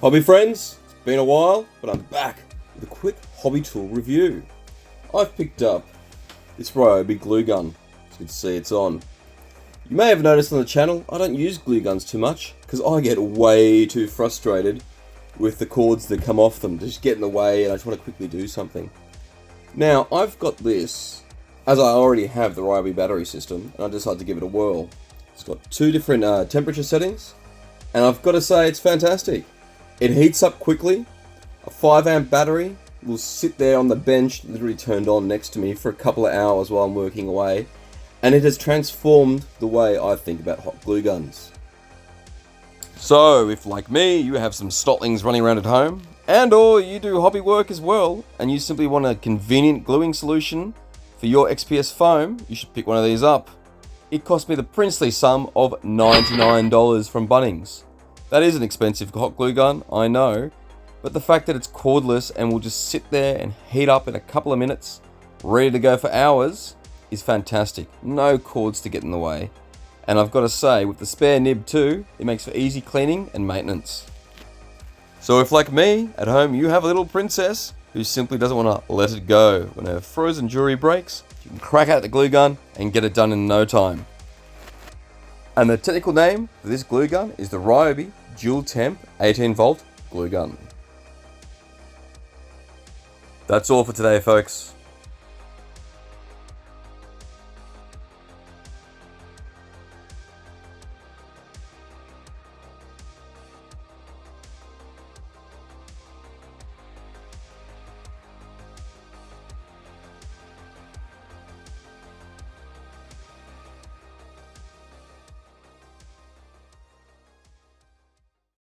Hobby friends, it's been a while, but I'm back with a quick hobby tool review. I've picked up this Ryobi glue gun. As you can see, it's on. You may have noticed on the channel, I don't use glue guns too much because I get way too frustrated with the cords that come off them. They just get in the way and I just want to quickly do something. Now, I've got this, as I already have the Ryobi battery system, and I decided to give it a whirl. It's got two different temperature settings, and I've got to say it's fantastic. It heats up quickly. A 5 amp battery will sit there on the bench, literally turned on next to me for a couple of hours while I'm working away, and it has transformed the way I think about hot glue guns. So, if like me, you have some stotlings running around at home, and or you do hobby work as well, and you simply want a convenient gluing solution for your XPS foam, you should pick one of these up. It cost me the princely sum of $99 from Bunnings. That is an expensive hot glue gun, I know, but the fact that it's cordless and will just sit there and heat up in a couple of minutes, ready to go for hours, is fantastic. No cords to get in the way. And I've got to say, with the spare nib too, it makes for easy cleaning and maintenance. So if like me, at home you have a little princess who simply doesn't want to let it go, when her frozen jewelry breaks, you can crack out the glue gun and get it done in no time. And the technical name for this glue gun is the Ryobi Dual-Temp 18 volt Glue Gun. That's all for today, folks.